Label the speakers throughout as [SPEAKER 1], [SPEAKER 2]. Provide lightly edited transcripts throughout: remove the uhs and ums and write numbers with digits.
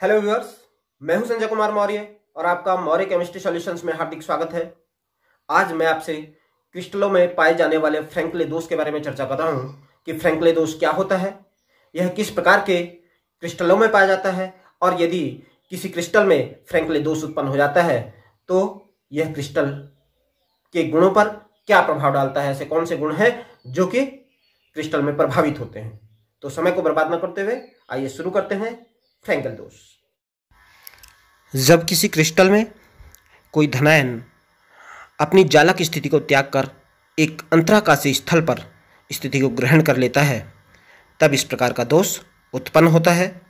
[SPEAKER 1] Hello viewers, मैं हूं संजय कुमार मौर्य और आपका मौर्य केमिस्ट्री सॉल्यूशंस में हार्दिक स्वागत है। आज मैं आपसे क्रिस्टलों में पाए जाने वाले फ्रैंकले दोष के बारे में चर्चा कर रहा हूं कि फ्रैंकले दोष क्या होता है, यह किस प्रकार के क्रिस्टलों में पाया जाता है और यदि किसी क्रिस्टल में फ्रैंकले दोष उत्पन्न हो जाता है तो यह क्रिस्टल के गुणों पर क्या प्रभाव डालता है। ऐसे कौन से गुण हैं जो कि क्रिस्टल में प्रभावित होते हैं। तो समय को बर्बाद न करते हुए आइए शुरू करते हैं। फ्रैंकल दोष।
[SPEAKER 2] जब किसी क्रिस्टल में कोई धनायन अपनी जालक स्थिति को त्याग कर एक अंतराकाशीय स्थल पर स्थिति को ग्रहण कर लेता है, तब इस प्रकार का दोष उत्पन्न होता है,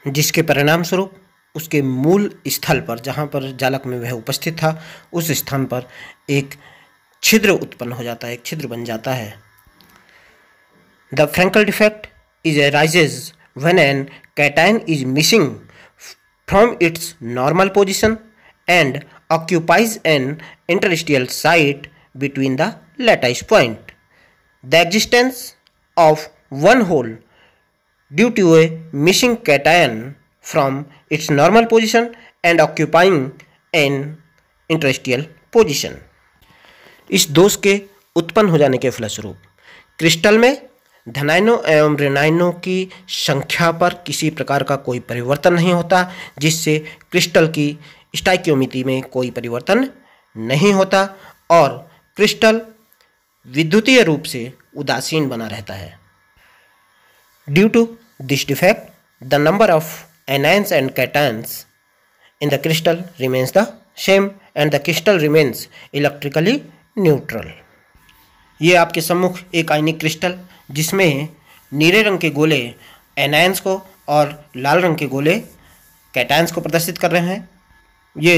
[SPEAKER 2] जिसके परिणाम स्वरूप उसके मूल स्थल पर, जहाँ पर जालक में वह उपस्थित था, उस स्थान पर एक छिद्र उत्पन्न हो जाता है, एक छिद्र बन जाता है। The Frenkel defect is arises when an cation is missing from its normal position and occupies an interstitial site between the lattice point. The existence of one hole due to a missing cation from its normal position and occupying an interstitial position. इस दोष के उत्पन्न हो जाने के फलस्वरूप crystal में धनायनों एवं ऋणायनों की संख्या पर किसी प्रकार का कोई परिवर्तन नहीं होता, जिससे क्रिस्टल की स्टाइकियोमिति में कोई परिवर्तन नहीं होता और क्रिस्टल विद्युतीय रूप से उदासीन बना रहता है। Due to this defect the number of anions and cations in the crystal remains the same and the crystal remains electrically neutral. ये आपके सम्मुख एक आयनिक क्रिस्टल जिसमें नीले रंग के गोले एनायंस को और लाल रंग के गोले कैटायंस को प्रदर्शित कर रहे हैं। ये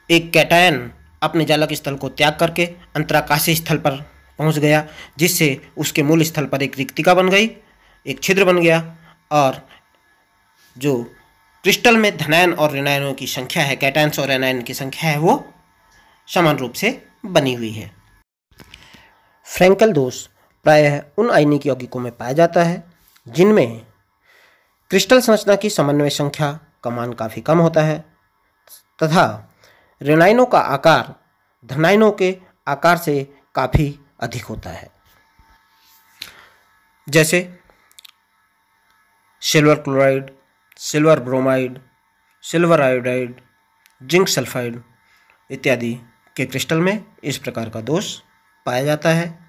[SPEAKER 2] एक कैटायन अपने जालक स्थल को त्याग करके अंतराकाशीय स्थल पर पहुंच गया, जिससे उसके मूल स्थल पर एक रिक्तिका बन गई, एक छिद्र बन गया और जो क्रिस्टल में धनायन और ऋणायनों की संख्या है, कैटायंस और एनायन की संख्या है, वो समान रूप से बनी हुई है। फ्रैंकल दोष प्रायः उन आयनिक यौगिकों में पाया जाता है जिनमें क्रिस्टल संरचना की समन्वय संख्या का मान काफ़ी कम होता है तथा ऋणायनों का आकार धनायनों के आकार से काफ़ी अधिक होता है, जैसे silver chloride, silver bromide, silver iodide, zinc sulphide इत्यादि के क्रिस्टल में इस प्रकार का दोष पाया जाता है।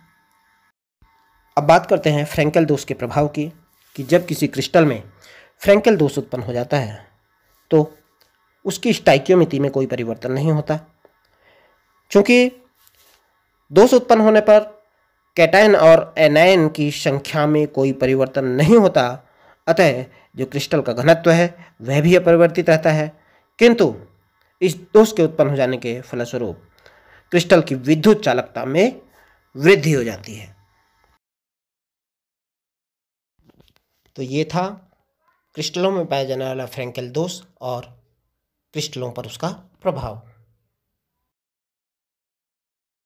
[SPEAKER 2] अब बात करते हैं फ्रैंकल दोष के प्रभाव की, कि जब किसी क्रिस्टल में फ्रैंकल दोष उत्पन्न हो जाता है तो उसकी स्टाइकियोमिति में कोई परिवर्तन नहीं होता। चूँकि दोष उत्पन्न होने पर कैटायन और एनायन की संख्या में कोई परिवर्तन नहीं होता, अतः जो क्रिस्टल का घनत्व है वह भी अपरिवर्तित रहता है, किंतु इस दोष के उत्पन्न हो जाने के फलस्वरूप क्रिस्टल की विद्युत चालकता में वृद्धि हो जाती है। तो ये था क्रिस्टलों में पाया जाने वाला फ्रैंकल दोष और क्रिस्टलों पर उसका प्रभाव।